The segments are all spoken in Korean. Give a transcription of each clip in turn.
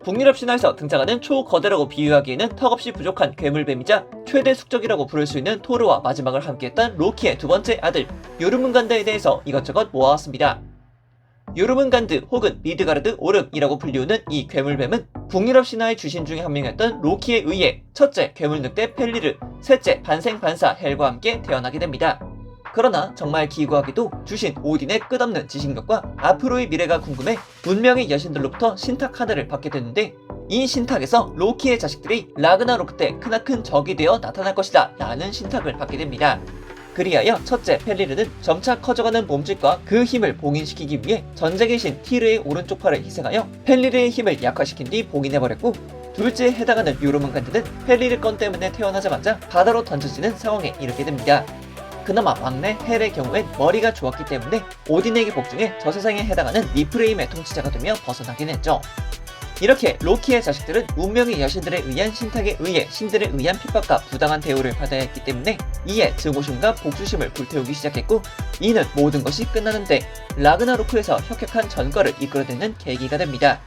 북유럽 신화에서 등장하는 초거대라고 비유하기에는 턱없이 부족한 괴물뱀이자 최대 숙적이라고 부를 수 있는 토르와 마지막을 함께했던 로키의 두 번째 아들 요르문간드에 대해서 이것저것 모아왔습니다. 요르문간드 혹은 미드가르드 오름이라고 불리우는 이 괴물뱀은 북유럽 신화의 주신 중에 한 명이었던 로키에 의해 첫째 괴물늑대 펠리르, 셋째 반생반사 헬과 함께 태어나게 됩니다. 그러나 정말 기구하게도 주신 오딘의 끝없는 지식력과 앞으로의 미래가 궁금해 문명의 여신들로부터 신탁 하나를 받게 되는데, 이 신탁에서 로키의 자식들이 라그나로크 때 크나큰 적이 되어 나타날 것이다 라는 신탁을 받게 됩니다. 그리하여 첫째 펠리르는 점차 커져가는 몸짓과 그 힘을 봉인시키기 위해 전쟁의 신 티르의 오른쪽 팔을 희생하여 펠리르의 힘을 약화시킨 뒤 봉인해버렸고, 둘째에 해당하는 요르문간드는 펠리르 건 때문에 태어나자마자 바다로 던져지는 상황에 이르게 됩니다. 그나마 막내 헬의 경우엔 머리가 좋았기 때문에 오딘에게 복종해 저세상에 해당하는 니프레임의 통치자가 되며 벗어나긴 했죠. 이렇게 로키의 자식들은 운명의 여신들에 의한 신탁에 의해 신들에 의한 핍박과 부당한 대우를 받아야 했기 때문에 이에 증오심과 복수심을 불태우기 시작했고, 이는 모든 것이 끝나는데 라그나로크에서 혁혁한 전과를 이끌어내는 계기가 됩니다.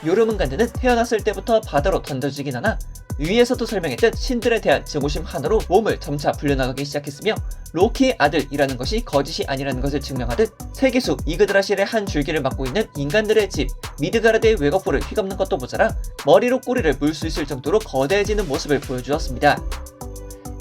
요르문간드는 태어났을 때부터 바다로 던져지긴 하나 위에서도 설명했듯 신들에 대한 증오심 하나로 몸을 점차 불려나가기 시작했으며, 로키의 아들이라는 것이 거짓이 아니라는 것을 증명하듯 세계수 이그드라실의 한 줄기를 맡고 있는 인간들의 집 미드가르드의 외곽부를 휘감는 것도 모자라 머리로 꼬리를 물 수 있을 정도로 거대해지는 모습을 보여주었습니다.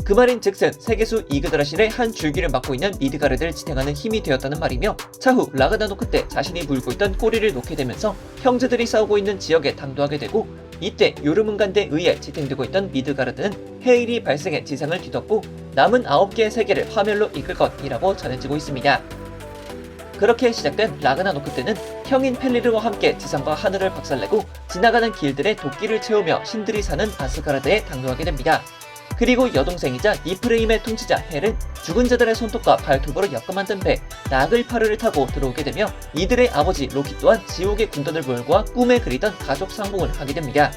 그 말인 즉슨 세계수 이그드라실의 한 줄기를 맡고 있는 미드가르드를 지탱하는 힘이 되었다는 말이며, 차후 라그나노크 때 자신이 물고 있던 꼬리를 놓게 되면서 형제들이 싸우고 있는 지역에 당도하게 되고, 이때 요르문간드에 의해 지탱되고 있던 미드가르드는 헤일이 발생해 지상을 뒤덮고 남은 9개의 세계를 화멸로 이끌 것이라고 전해지고 있습니다. 그렇게 시작된 라그나노크 때는 형인 펠리르와 함께 지상과 하늘을 박살내고 지나가는 길들에 도끼를 채우며 신들이 사는 아스가르드에 당도하게 됩니다. 그리고 여동생이자 니프레임의 통치자 헬은 죽은 자들의 손톱과 발톱으로 엮어 만든 배 나글파르를 타고 들어오게 되며, 이들의 아버지 로키 또한 지옥의 군단을 몰고 꿈에 그리던 가족 상봉을 하게 됩니다.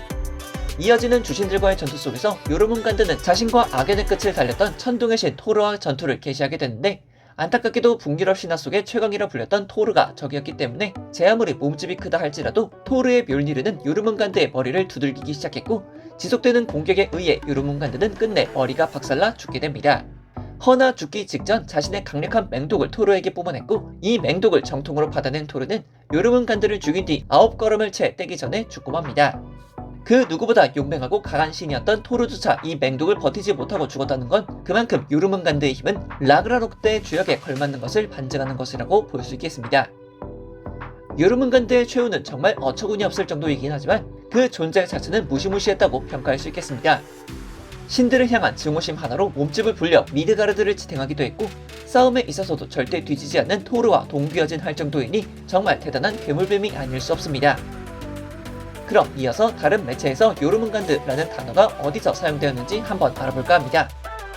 이어지는 주신들과의 전투 속에서 요르문간드는 자신과 악연의 끝을 달렸던 천둥의 신 토르와 전투를 개시하게 되는데, 안타깝게도 북유럽 신화 속의 최강이라 불렸던 토르가 적이었기 때문에 제 아무리 몸집이 크다 할지라도 토르의 멸니르는 요르문간드의 머리를 두들기기 시작했고, 지속되는 공격에 의해 요르문간드는 끝내 머리가 박살나 죽게 됩니다. 허나 죽기 직전 자신의 강력한 맹독을 토르에게 뿜어냈고, 이 맹독을 정통으로 받아낸 토르는 요르문간드를 죽인 뒤 9걸음을 채 떼기 전에 죽고 맙니다. 그 누구보다 용맹하고 강한 신이었던 토르조차 이 맹독을 버티지 못하고 죽었다는 건 그만큼 요르문간드의 힘은 라그나로크 때의 주역에 걸맞는 것을 반증하는 것이라고 볼 수 있겠습니다. 요르문간드의 최후는 정말 어처구니 없을 정도이긴 하지만 그 존재 자체는 무시무시했다고 평가할 수 있겠습니다. 신들을 향한 증오심 하나로 몸집을 불려 미드가르드를 지탱하기도 했고, 싸움에 있어서도 절대 뒤지지 않는 토르와 동귀어진 할 정도이니 정말 대단한 괴물뱀이 아닐 수 없습니다. 그럼 이어서 다른 매체에서 요르문간드라는 단어가 어디서 사용되었는지 한번 알아볼까 합니다.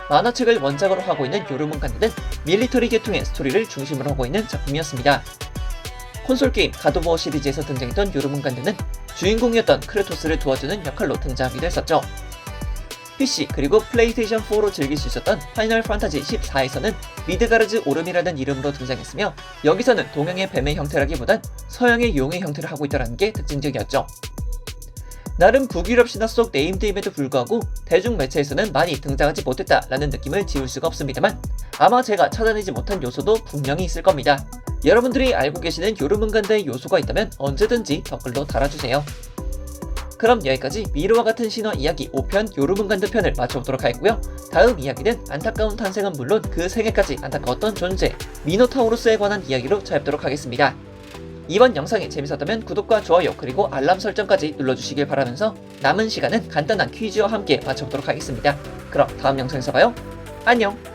만화책을 원작으로 하고 있는 요르문간드는 밀리터리 계통의 스토리를 중심으로 하고 있는 작품이었습니다. 콘솔게임 갓오브워 시리즈에서 등장했던 요르문간드는 주인공이었던 크레토스를 도와주는 역할로 등장하기도 했었죠. PC 그리고 플레이스테이션 4로 즐길 수 있었던 파이널 판타지 14에서는 미드가르드 오름이라는 이름으로 등장했으며, 여기서는 동양의 뱀의 형태라기보단 서양의 용의 형태를 하고 있다는 게 특징적이었죠. 나름 북유럽 신화 속 네임드임에도 불구하고 대중 매체에서는 많이 등장하지 못했다라는 느낌을 지울 수가 없습니다만, 아마 제가 찾아내지 못한 요소도 분명히 있을 겁니다. 여러분들이 알고 계시는 요르문간드의 요소가 있다면 언제든지 댓글로 달아주세요. 그럼 여기까지 미로와 같은 신화 이야기 5편 요르문간드 편을 마쳐보도록 하겠고요. 다음 이야기는 안타까운 탄생은 물론 그 생애까지 안타까웠던 존재 미노타우루스에 관한 이야기로 찾아뵙도록 하겠습니다. 이번 영상이 재밌었다면 구독과 좋아요 그리고 알람 설정까지 눌러주시길 바라면서 남은 시간은 간단한 퀴즈와 함께 마쳐보도록 하겠습니다. 그럼 다음 영상에서 봐요. 안녕!